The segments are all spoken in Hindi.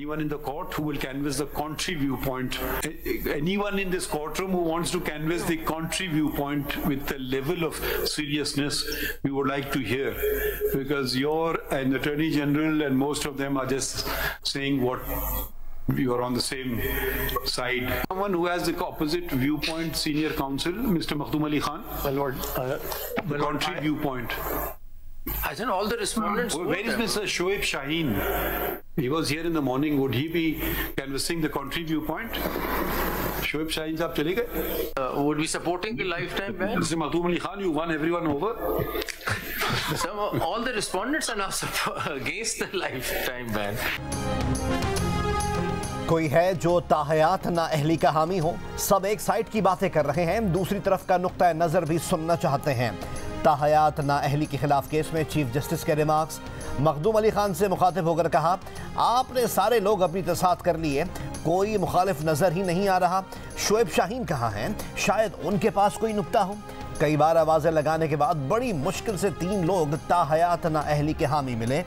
anyone in the court who will canvass the contrary viewpoint. Anyone in this courtroom who wants to canvass the contrary viewpoint with the level of seriousness we would like to hear, because you're an Attorney General and most of them are just saying what you are on the same side. Someone who has the opposite viewpoint, Senior Counsel, Mr. Makhdoom Ali Khan. Well, Lord, the contrary viewpoint. I think all the respondents. Where is Mr. Shoaib Shaheen? He was here in the morning. Would he be canvassing the contrary viewpoint? Shoaib Shaheen sahab chale gaye? Would be supporting the lifetime ban? Mr. Makhdoom Ali Khan, you won everyone over. All the respondents are now against the lifetime ban. कोई है जो ताहयात ना अहली का हामी हो। सब एक साइड की बातें कर रहे हैं, दूसरी तरफ का नुक्ता नज़र भी सुनना चाहते हैं। ताहयात ना अहली के खिलाफ केस में चीफ जस्टिस के रिमार्क्स। मखदूम अली खान से मुखातिब होकर कहा, आपने सारे लोग अपनी तसाद कर लिए, कोई मुखालिफ नज़र ही नहीं आ रहा। शोएब शाहीन कहाँ हैं? शायद उनके पास कोई नुक्ता हो। कई बार आवाज़ें लगाने के बाद बड़ी मुश्किल से 3 लोग ताहयात ना अहली के हामी मिले।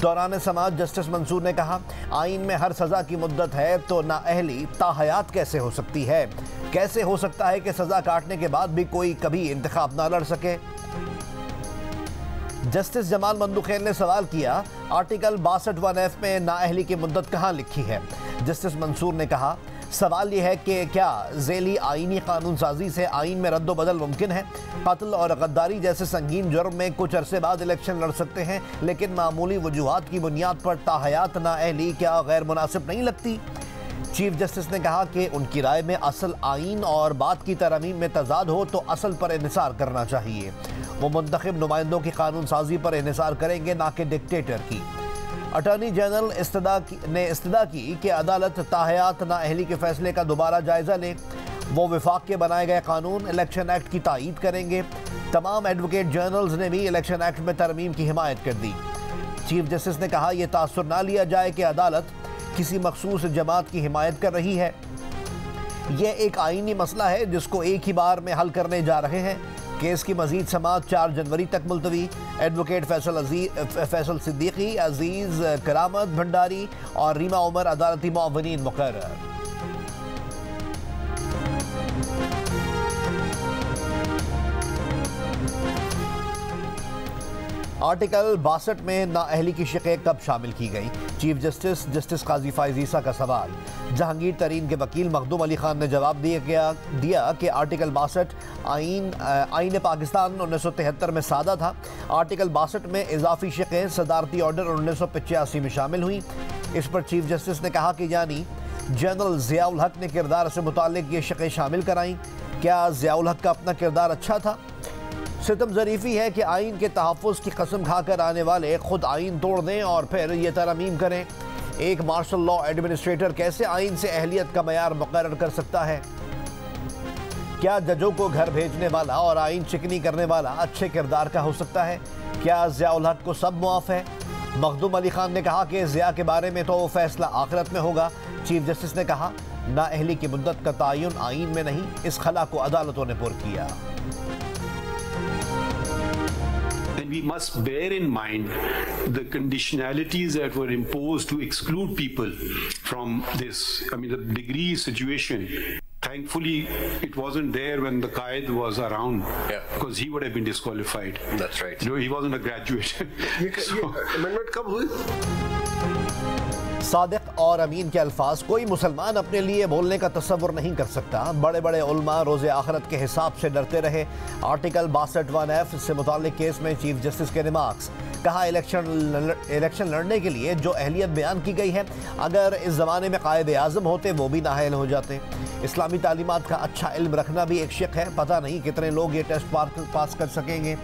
दौरान समाज जस्टिस मंसूर ने कहा, आइन में हर सज़ा की मुद्दत है तो ना अहली ताहयात कैसे हो सकती है? कैसे हो सकता है कि सज़ा काटने के बाद भी कोई कभी इंतखाब ना लड़ सके? जस्टिस जमाल मंदुखेल ने सवाल किया, आर्टिकल 62(1)(f) में नाअहली की मुद्दत कहाँ लिखी है? जस्टिस मंसूर ने कहा, सवाल यह है कि क्या ज़ेली आइनी कानून साजी से आइन में रद्द बदल मुमकिन है? कत्ल और गद्दारी जैसे संगीन जुर्म में कुछ अरसे बाद इलेक्शन लड़ सकते हैं, लेकिन मामूली वजूहात की बुनियाद पर ताहयात नाअहली क्या गैर मुनासिब नहीं लगती? चीफ जस्टिस ने कहा कि उनकी राय में असल आइन और बात की तरमीम में तजाद हो तो असल पर इन्हिसार करना चाहिए। वो मुंतखब नुमाइंदों की कानून साजी पर इन्हिसार करेंगे, ना कि डिक्टेटर की। अटॉर्नी जनरल ने इस्तदा की कि अदालत ताहयात नाअहली के फैसले का दोबारा जायज़ा ले। वो विफाक के बनाए गए कानून इलेक्शन एक्ट की तायीद करेंगे। तमाम एडवोकेट जनरल्स ने भी इलेक्शन एक्ट में तरमीम की हिमायत कर दी। चीफ जस्टिस ने कहा, यह तासुर ना लिया जाए कि अदालत किसी मखसूस जमात की हिमायत कर रही है। यह एक आइनी मसला है जिसको एक ही बार में हल करने जा रहे हैं। केस की मजीद समाअत 4 जनवरी तक मुलतवी। एडवोकेट फैसल सिद्दीकी, अजीज करामत भंडारी और रीमा उमर अदालती मुअव्विनीन मुकर्रर। आर्टिकल 62 में नाअहली की शिक़ें कब शामिल की गई? चीफ जस्टिस काजी फाइज ईसा का सवाल। जहांगीर तरीन के वकील मखदूम अली खान ने जवाब दिया कि आर्टिकल 62 आइन पाकिस्तान 1973 में सादा था। आर्टिकल 62 में इजाफी शिक़ें सदारती ऑर्डर 1985 में शामिल हुई। इस पर चीफ जस्टिस ने कहा कि यानी जनरल ज़ियाउल हक ने किरदार से मुताल्लिक़ ये शिक़ें शामिल कराईं। क्या ज़ियाउल हक का अपना किरदार अच्छा था? सितम ज़रीफ़ी है कि आइन के तहफ़्फ़ुज़ की कसम खाकर आने वाले खुद आइन तोड़ दें और फिर ये तरमीम करें। एक मार्शल लॉ एडमिनिस्ट्रेटर कैसे आइन से अहलियत का मयार मुकर्रर कर सकता है? क्या जजों को घर भेजने वाला और आइन चिकनी करने वाला अच्छे किरदार का हो सकता है? क्या ज़ियाउल हक को सब मुआफ़ है? मखदूम अली खान ने कहा कि ज़िया के बारे में तो फैसला आखिरत में होगा। चीफ जस्टिस ने कहा, नाअहली की मुद्दत का तयन आइन में नहीं, इस खला को अदालतों ने पुर किया। We must bear in mind the conditionalities that were imposed to exclude people from this. I mean, the degree situation. Thankfully, it wasn't there when the Qaid was around, because he would have been disqualified. That's right. You know, he wasn't a graduate. Amendment कब हुई? सादिक और अमीन के अल्फाज कोई मुसलमान अपने लिए बोलने का तसव्वुर नहीं कर सकता। बड़े बड़े उलमा रोज़े आखिरत के हिसाब से डरते रहे। आर्टिकल 62(1)(f) से मुताल्लिक़ केस में चीफ जस्टिस के रिमार्क्स। कहा, इलेक्शन लड़ने के लिए जो अहलियत बयान की गई है, अगर इस ज़माने में कायदे आज़म होते वो भी नाअहल हो जाते। इस्लामी तालीमात का अच्छा इल्म रखना भी एक शिक़ है। पता नहीं कितने लोग ये टेस्ट पास कर सकेंगे।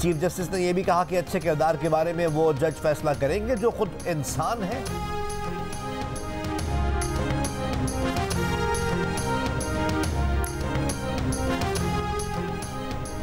चीफ जस्टिस ने यह भी कहा कि अच्छे किरदार के बारे में वो जज फैसला करेंगे जो खुद इंसान है।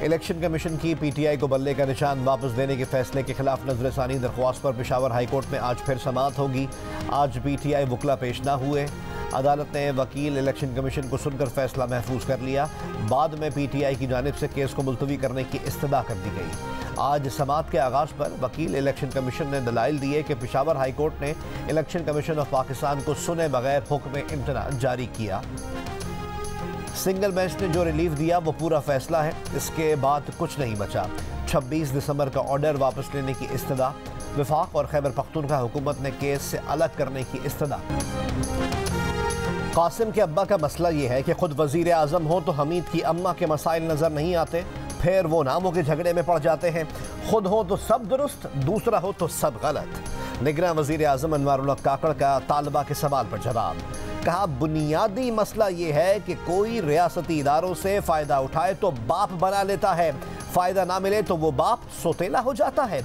इलेक्शन कमीशन की पीटीआई को बल्ले का निशान वापस देने के फैसले के खिलाफ नजरसानी दरख्वास्त पर पेशावर हाई कोर्ट में आज फिर समाअत होगी। आज पीटीआई वकला पेश ना हुए। अदालत ने वकील इलेक्शन कमीशन को सुनकर फैसला महफूज कर लिया। बाद में पीटीआई की जानिब से केस को मुलतवी करने की इस्तदा कर दी गई। आज समाअत के आगाज़ पर वकील इलेक्शन कमीशन ने दलाइल दिए कि पेशावर हाई कोर्ट ने इलेक्शन कमीशन ऑफ पाकिस्तान को सुने बगैर हुक्म इम्तना जारी किया। सिंगल बेंच ने जो रिलीफ दिया वो पूरा फैसला है, इसके बाद कुछ नहीं बचा। 26 दिसंबर का ऑर्डर वापस लेने की इस्तदा। वफाक और खैबर पख्तूनख्वा हुकूमत ने केस से अलग करने की इस्तदा। कासिम के अब्बा का मसला ये है कि खुद वजीर आज़म हो तो हमीद की अम्मा के मसाइल नज़र नहीं आते, फिर वो नामों के झगड़े में पड़ जाते हैं। खुद हो तो सब दुरुस्त, दूसरा हो तो सब गलत। निगरान वजीर आज़म अनवारुल्लाह काकड़ का तालबा के सवाल पर जवाब। कहा बुनियादी मसला ये है कि कोई रियासती इदारों से फ़ायदा उठाए तो बाप बना लेता है, फ़ायदा ना मिले तो वो बाप सोतेला हो जाता है।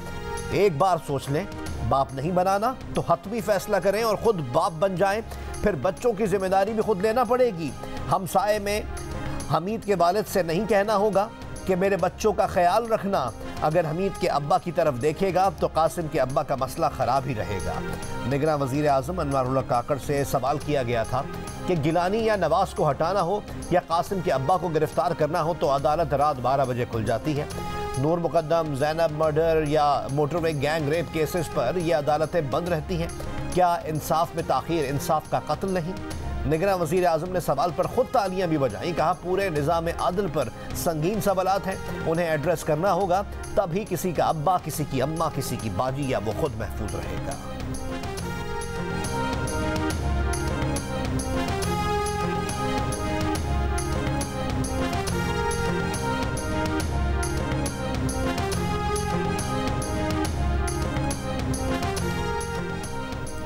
एक बार सोच लें, बाप नहीं बनाना तो हतमी फैसला करें और खुद बाप बन जाएं, फिर बच्चों की जिम्मेदारी भी खुद लेना पड़ेगी। हमसाए में हमीद के वालिद से नहीं कहना होगा कि मेरे बच्चों का ख्याल रखना। अगर हमीद के अब्बा की तरफ देखेगा तो कासिम के अब्बा का मसला ख़राब ही रहेगा। निगरान वज़ीर आज़म अनवारुल्लाह काकड़ से सवाल किया गया था कि गिलानी या नवाज को हटाना हो या कासिम के अब्बा को गिरफ्तार करना हो तो अदालत रात 12 बजे खुल जाती है। नूर मुकद्दम, ज़ैनब मर्डर या मोटरवे गैंग रेप केसेस पर यह अदालतें बंद रहती हैं। क्या इंसाफ में ताख़ीर इंसाफ का कत्ल नहीं? निगरान वज़ीर आज़म ने सवाल पर खुद तालियां भी बजाई। कहा पूरे निज़ाम आदल पर संगीन सवालात हैं, उन्हें एड्रेस करना होगा, तभी किसी का अब्बा, किसी की अम्मा, किसी की बाजी या वो खुद महफूज रहेगा।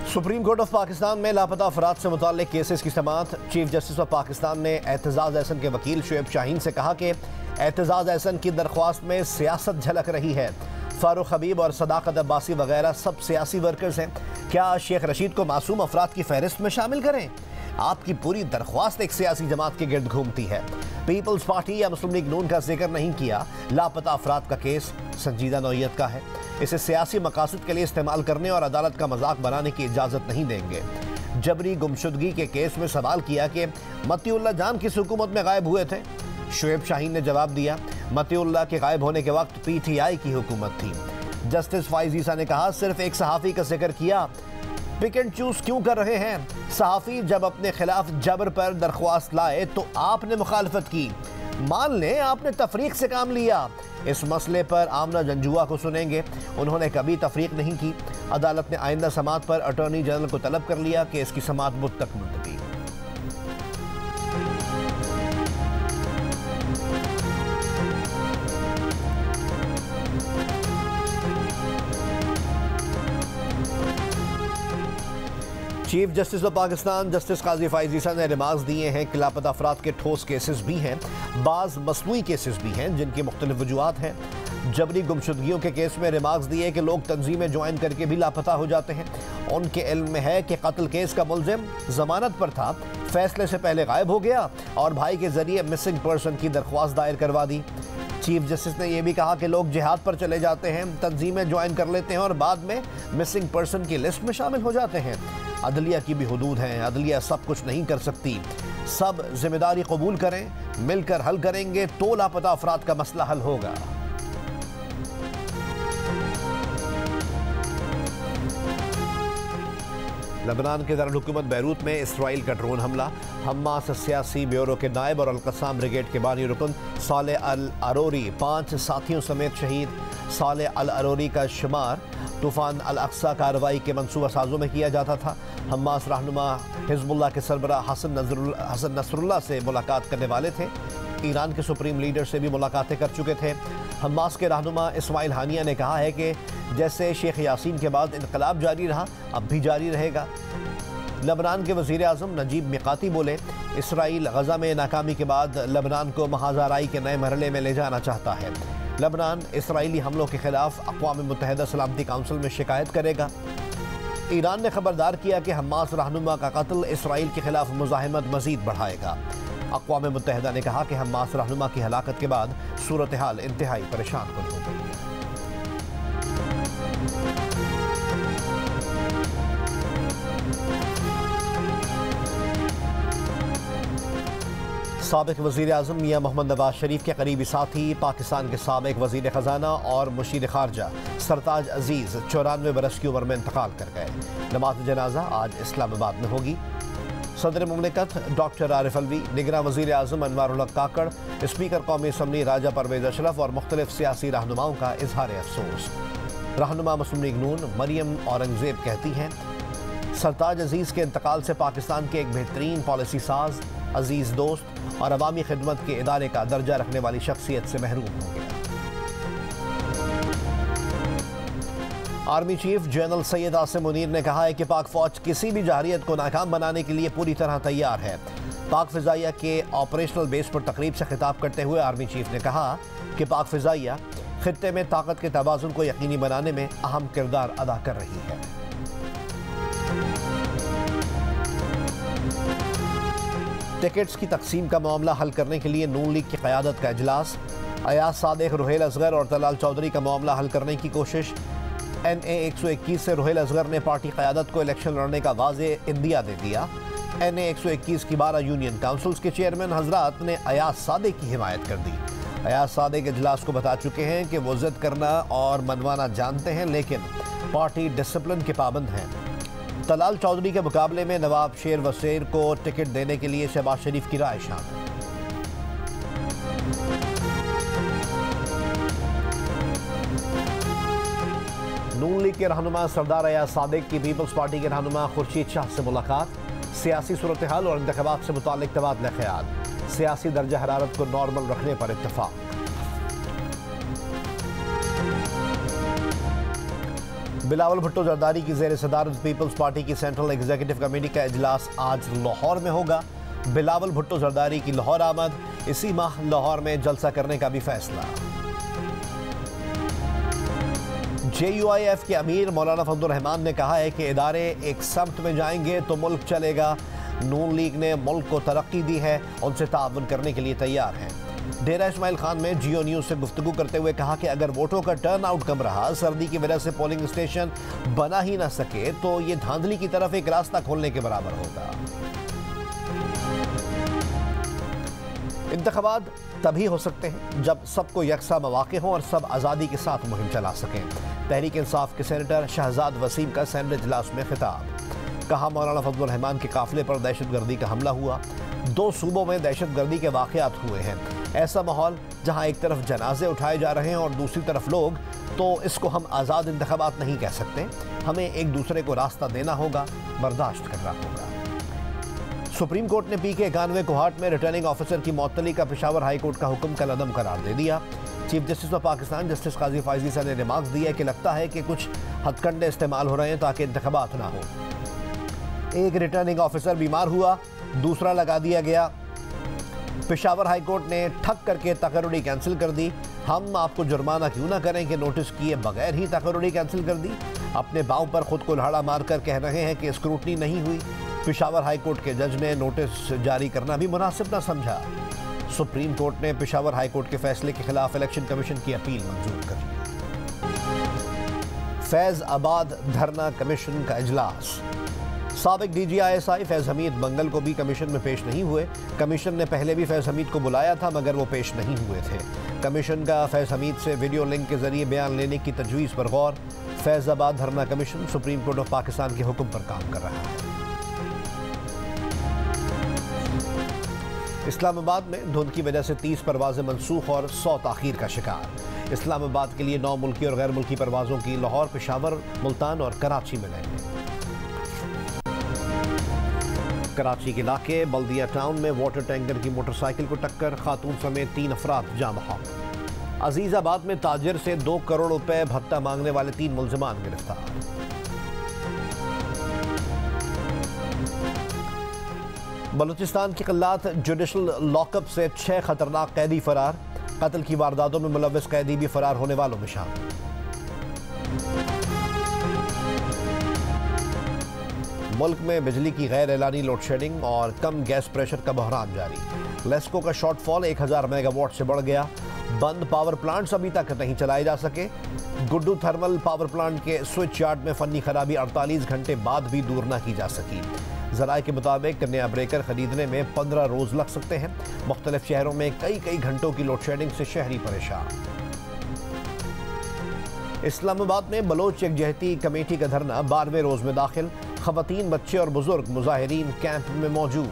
सुप्रीम कोर्ट ऑफ पाकिस्तान में लापता अफराद से मुताल्लिक केसेस की समाअत। चीफ जस्टिस ऑफ पाकिस्तान ने एतजाज़ एहसन के वकील शुएब शाहीन से कहा कि एतजाज़ एहसन की दरख्वास्त में सियासत झलक रही है। फारूक हबीब और सदाकत अब्बासी वगैरह सब सियासी वर्कर्स हैं, क्या शेख रशीद को मासूम अफराद की फहरिस्त में शामिल करें? आपकी पूरी दरख्वास्त एक सियासी जमात के गिर्द घूमती है। पीपल्स पार्टी या मुस्लिम लीग नून का जिक्र नहीं किया। लापता अफराद का केस संजीदा नौइयत का है, इसे सियासी मकासद के लिए इस्तेमाल करने और अदालत का मजाक बनाने की इजाज़त नहीं देंगे। जबरी गुमशुदगी के केस में सवाल किया कि मतीउल्लाह जान किस हुकूमत में गायब हुए थे? शुएब शाहीन ने जवाब दिया, मतीउल्लाह के गायब होने के वक्त PTI की हुकूमत थी। जस्टिस फाइज ईसा ने कहा सिर्फ एक सहाफ़ी का जिक्र किया, पिक एंड चूज क्यों कर रहे हैं? सहाफ़ी जब अपने खिलाफ जबर पर दरख्वास्त लाए तो आपने मुखालफत की। मान लें आपने तफरीक से काम लिया। इस मसले पर आमना जंजुआ को सुनेंगे, उन्होंने कभी तफरीक नहीं की। अदालत ने आइंदा समाअत पर अटॉर्नी जनरल को तलब कर लिया कि इसकी समाअत बुध तक मुलतवी। Chief justice of Pakistan justice Qazi Faez Isa ने रिमार्क्स दिए हैं कि लापता अफराद के ठोस केसेस भी हैं, बाज़ मसनूई केसेस भी हैं जिनकी मुख्तलिफ वजूहात हैं। जबरी गुमशुदगियों के केस में रिमार्क्स दिए कि लोग तंजीमें ज्वाइन करके भी लापता हो जाते हैं। उनके इल्म में है कि कत्ल केस का मुलजिम जमानत पर था, फैसले से पहले गायब हो गया और भाई के जरिए मिसिंग पर्सन की दरख्वास्त दायर करवा दी। चीफ जस्टिस ने यह भी कहा कि लोग जिहाद पर चले जाते हैं, तंजीमें ज्वाइन कर लेते हैं और बाद में मिसिंग पर्सन की लिस्ट में शामिल हो जाते हैं। अदलिया की भी हुदूद हैं, अदलिया सब कुछ नहीं कर सकती। सब जिम्मेदारी कबूल करें, मिलकर हल करेंगे तो लापता अफराद का मसला हल होगा। लबनान के दारुल-हुकूमत बैरूत में इसराइल का ड्रोन हमला। हमास सियासी ब्यूरो के नायब और अल-कस्साम ब्रिगेड के बानी रुकन सालेह अल-अरोरी 5 साथियों समेत शहीद। सालेह अल-अरोरी का शुमार तूफ़ान अल-अक्सा कार्रवाई के मंसूबा साजों में किया जाता था। हमास रहनुमा हिजबुल्लाह के सरबराह हसन नसरुल्लाह से मुलाकात करने वाले थे। ईरान के सुप्रीम लीडर से भी मुलाकातें कर चुके थे। हमास के रहनुमा इस्माइल हानिया ने कहा है कि जैसे शेख यासीन के बाद इनकलाब जारी रहा, अब भी जारी रहेगा। लबनान के वज़ीर आज़म नजीब मिकाती बोले, इसराइल गज़ा में नाकामी के बाद लबनान को महाज़ाराई के नए मरहले में ले जाना चाहता है। लबनान इसराइली हमलों के खिलाफ अक़वाम मुत्तहिदा सलामती काउंसिल में शिकायत करेगा। ईरान ने खबरदार किया कि हमास रहनुमा का कत्ल इसराइल के खिलाफ मुज़ाहिमत मज़ीद बढ़ाएगा। अक़वाम मुत्तहिदा ने कहा कि हमास रहनुमा की हलाकत के बाद सूरत हाल इंतहाई परेशान कुन हो गई है। साबिक वज़ीर आज़म मियां मोहम्मद नवाज शरीफ के करीबी साथी पाकिस्तान के साबिक वज़ीर ख़जाना और मुशीर ख़ारजा सरताज अजीज़ 94 बरस की उम्र में इंतकाल कर गए। नमाज़ जनाजा आज इस्लामाबाद में होगी। सदर मुमलिकत डॉक्टर आरिफ अलवी, निगरान वज़ीर आज़म अनवारुल हक काकड़, स्पीकर कौमी असम्बली राजा परवेज़ अशरफ और मुख्तलिफ सियासी रहनुमाओं का इजहार अफसोस। रहनुमा मुस्लिम लीग नून मरियम औरंगज़ेब कहती हैं, सरताज अजीज़ के इंतकाल से पाकिस्तान के एक बेहतरीन पॉलिसी साज, अजीज़ दोस्त और अवामी खिदमत के इदारे का दर्जा रखने वाली शख्सियत से महरूम हो गया। Army chief general Syed Asim Munir ने कहा है कि पाक फौज किसी भी जहरियत को नाकाम बनाने के लिए पूरी तरह तैयार है। पाक फ़िज़ाइया के ऑपरेशनल बेस पर तकरीब से खिताब करते हुए आर्मी चीफ ने कहा कि पाक फ़िज़ाइया खित्ते में ताकत के तवाज़ुन को यकीनी बनाने में अहम किरदार अदा कर रही है। टिकट्स की तकसीम का मामला हल करने के लिए नून लीग की क़यादत का इजलास। अयाज सादिक, रुहेल असगर और तलाल चौधरी का मामला हल करने की कोशिश। NA 121 से रुहेल असगर ने पार्टी क़यादत को इलेक्शन लड़ने का वाज़े इंदिया दे दिया। NA 121 की 12 यूनियन काउंसिल्स के चेयरमैन हजरात ने अयाज सादिक की हिमायत कर दी। अयाज सादिक इजलास को बता चुके हैं कि वो ज़िद करना और मनवाना जानते हैं, लेकिन पार्टी डिसिप्लिन के पाबंद हैं। तलाल चौधरी के मुकाबले में नवाब शेर वसीर को टिकट देने के लिए शहबाज शरीफ की राय शामिल। नून लीग के रहनुमा सरदार अयाज सादिक की पीपल्स पार्टी के रहनुमा खुर्शीद शाह से मुलाकात। सियासी सूरत हाल और इंतखाबात से मुताल्लिक तबादला ख्याल। सियासी दर्जा हरारत को नॉर्मल रखने पर इत्तफाक। बिलावल भुट्टो जरदारी की ज़ेर सदारत पीपल्स पार्टी की सेंट्रल एग्जीक्यूटिव कमेटी का इजलास आज लाहौर में होगा। बिलावल भुट्टो जरदारी की लाहौर आमद, इसी माह लाहौर में जलसा करने का भी फैसला। JUIF के अमीर मौलाना फजलुर रहमान ने कहा है कि इदारे एक समत में जाएंगे तो मुल्क चलेगा। नून लीग ने मुल्क को तरक्की दी है, उनसे ताउन करने के लिए तैयार हैं। डेरा इस्माइल खान में जियो न्यूज़ से गुफ्तगू करते हुए कहा कि अगर वोटों का टर्न आउट कम रहा, सर्दी की वजह से पोलिंग स्टेशन बना ही ना सके, तो ये धांधली की तरफ एक रास्ता खोलने के बराबर होगा। इंतखाबात तभी हो सकते हैं जब सबको यकसा मौके हों और सब आज़ादी के साथ मुहिम चला सकें। तहरीक इंसाफ के सेनेटर शहजाद वसीम का सेनेट इजलास में खिताब। कहा, मौलाना फजलुर रहमान के काफिले पर दहशतगर्दी का हमला हुआ। 2 सूबों में दहशतगर्दी के वाक़यात हुए हैं। ऐसा माहौल जहां एक तरफ जनाजे उठाए जा रहे हैं और दूसरी तरफ लोग, तो इसको हम आज़ाद इंतखाबात नहीं कह सकते। हमें एक दूसरे को रास्ता देना होगा, बर्दाश्त करना होगा। सुप्रीम कोर्ट ने PK 91 कोहाट में रिटर्निंग ऑफिसर की मअतली का पेशावर हाई कोर्ट का हुक्म कल अदम करार दे दिया। Chief justice of Pakistan justice Qazi Faez साहब ने रिमार्क्स दिया कि लगता है कि कुछ हथकंडे इस्तेमाल हो रहे हैं ताकि इंतखाबात ना हो। एक रिटर्निंग ऑफिसर बीमार हुआ, दूसरा लगा दिया गया। पेशावर हाई कोर्ट ने ठग करके तकर्रुरी कैंसिल कर दी। हम आपको जुर्माना क्यों ना करें कि नोटिस किए बगैर ही तकर्रुरी कैंसिल कर दी। अपने बाँव पर खुद को लहाड़ा मारकर कह रहे हैं कि स्क्रूटनी नहीं हुई। पेशावर हाई कोर्ट के जज ने नोटिस जारी करना भी मुनासिब न समझा। सुप्रीम कोर्ट ने पेशावर हाई कोर्ट के फैसले के खिलाफ इलेक्शन कमीशन की अपील मंजूर कर ली। फैज़-आबाद धरना कमीशन का इजलास। साबिक DG ISI फैज़ हमीद मंगल को भी कमीशन में पेश नहीं हुए। कमीशन ने पहले भी फैज़ हमीद को बुलाया था मगर वो पेश नहीं हुए थे। कमीशन का फैज़ हमीद से वीडियो लिंक के जरिए बयान लेने की तजवीज़ पर गौर। फैज़-आबाद धरना commission supreme court of Pakistan के हुक्म पर काम कर रहा है। इस्लामाबाद में धुंध की वजह से 30 परवाजें मनसूख और 100 ताखीर का शिकार। इस्लामाबाद के लिए 9 मुल्की और गैर मुल्की परवाज़ों की लाहौर, पेशावर, मुल्तान और कराची में लैंडिंग। कराची के इलाके बल्दिया टाउन में वाटर टैंकर की मोटरसाइकिल को टक्कर, खातून समेत 3 अफराद जाँ बहक। अजीज़ाबाद में ताजिर से 2 करोड़ रुपए भत्ता मांगने वाले 3 मुल्ज़िमान गिरफ्तार। बलूचिस्तान की क़िल्लात जुडिशल लॉकअप से 6 खतरनाक कैदी फरार। कत्ल की वारदातों में मुलव्वस कैदी भी फरार होने वालों में शामिल। मुल्क में बिजली की गैर एलानी लोड शेडिंग और कम गैस प्रेशर का बहरान जारी। लेस्को का शॉर्टफॉल 1000 मेगावाट से बढ़ गया। बंद पावर प्लांट्स अभी तक नहीं चलाए जा सके। गुड्डू थर्मल पावर प्लांट के स्विच यार्ड में फनी खराबी 48 घंटे बाद भी दूर न की जा सकी। ज़राए के मुताबिक नया ब्रेकर खरीदने में 15 रोज लग सकते हैं। मुख्तलिफ शहरों में कई घंटों की लोड शेडिंग से शहरी परेशान। इस्लामाबाद में बलोच यकजहती कमेटी का धरना 12वें रोज में दाखिल। खवातीन, बच्चे और बुजुर्ग मुजाहिरीन कैंप में मौजूद।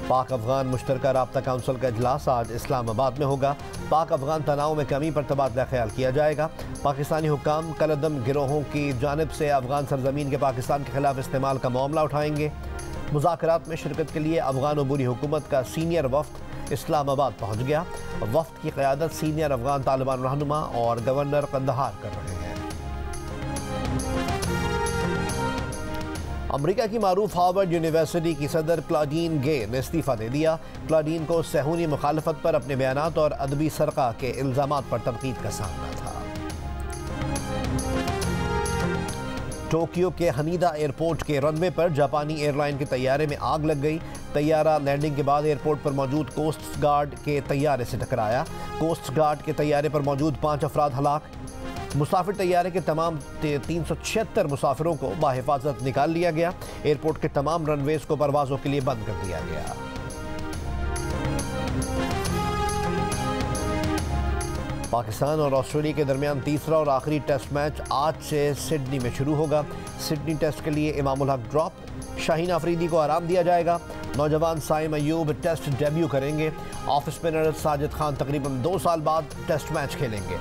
पाक अफगान मुश्तरका राब्ता काउंसिल का इजलास आज इस्लामाबाद में होगा। पाक अफगान तनाव में कमी पर तबादला ख्याल किया जाएगा। पाकिस्तानी हुक्काम कलअदम गिरोहों की जानिब से अफगान सरजमीन के पाकिस्तान के खिलाफ इस्तेमाल का मामला उठाएंगे। मुज़ाकरात में शिरकत के लिए अफगान अबूरी हुकूमत का सीनियर वफ्द इस्लामाबाद पहुंच गया। वफ्द की क़यादत सीनियर अफगान तालिबान रहनुमा और गवर्नर कंदहार कर रहे हैं। अमेरिका की मारूफ हार्वर्ड यूनिवर्सिटी की सदर क्लॉडीन गे ने इस्तीफ़ा दे दिया। क्लॉडीन को सहूनी मुखालफत पर अपने बयानात और अदबी सरका के इल्ज़ामात पर तनकीद का सामना था। टोक्यो के हनीदा एयरपोर्ट के रनवे पर जापानी एयरलाइन के तैयारे में आग लग गई। तैयारा लैंडिंग के बाद एयरपोर्ट पर मौजूद कोस्ट गार्ड के तैयारे से टकराया। कोस्ट गार्ड के तैयारे पर मौजूद 5 अफराद हलाक। मुसाफिर तैयारे के तमाम 376 मुसाफिरों को बाहिफाजत निकाल लिया गया। एयरपोर्ट के तमाम रनवेज को परवाजों के लिए बंद कर दिया गया। पाकिस्तान और ऑस्ट्रेलिया के दरमियान तीसरा और आखिरी टेस्ट मैच आज से सिडनी में शुरू होगा। सिडनी टेस्ट के लिए इमामुल हक ड्रॉप, शाहीन अफरीदी को आराम दिया जाएगा। नौजवान साइम अयूब टेस्ट डेब्यू करेंगे। ऑफ स्पिनर साजिद खान तकरीबन 2 साल बाद टेस्ट मैच खेलेंगे।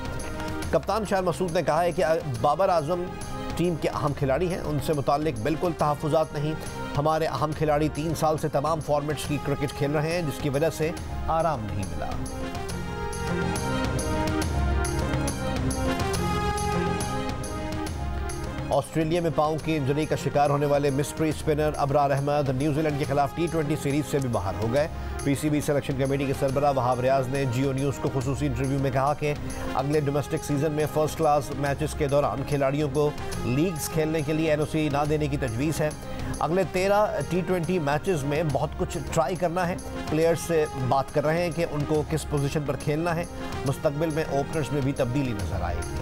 कप्तान शाह मसूद ने कहा है कि बाबर आजम टीम के अहम खिलाड़ी हैं, उनसे मुताल्लिक बिल्कुल तहफ़्फ़ुज़ात नहीं। हमारे अहम खिलाड़ी 3 साल से तमाम फॉर्मेट्स की क्रिकेट खेल रहे हैं, जिसकी वजह से आराम नहीं मिला। ऑस्ट्रेलिया में पांव की इंजरी का शिकार होने वाले mystery spinner Abrar Ahmed New Zealand के खिलाफ T20 सीरीज से भी बाहर हो गए। पीसीबी सिलेक्शन कमेटी के सरबराह वहाब रियाज ने जियो न्यूज़ को खुसूसी इंटरव्यू में कहा कि अगले डोमेस्टिक सीजन में फर्स्ट क्लास मैचेस के दौरान खिलाड़ियों को लीग्स खेलने के लिए NOC ना देने की तजवीज़ है। अगले 13 T20 मैचेस में बहुत कुछ ट्राई करना है। प्लेयर्स से बात कर रहे हैं कि उनको किस पोजीशन पर खेलना है। मुस्तकबिल में ओपनर्स में भी तब्दीली नजर आएगी।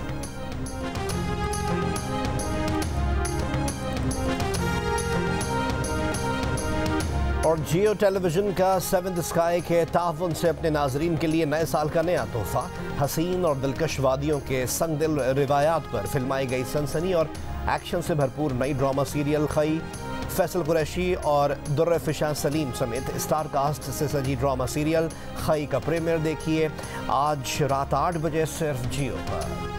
और जियो टेलीविजन का 7th स्काई के ताउन से अपने नाजरीन के लिए नए साल का नया तोहफा, हसीन और दिलकश वादियों के संग दिल रिवायात पर फिल्माई गई सनसनी और एक्शन से भरपूर नई ड्रामा सीरियल खई, फैसल कुरैशी और दुर्र फिशान सलीम समेत स्टार कास्ट से सजी ड्रामा सीरियल खई का प्रीमियर देखिए आज रात 8 बजे सिर्फ जियो पर।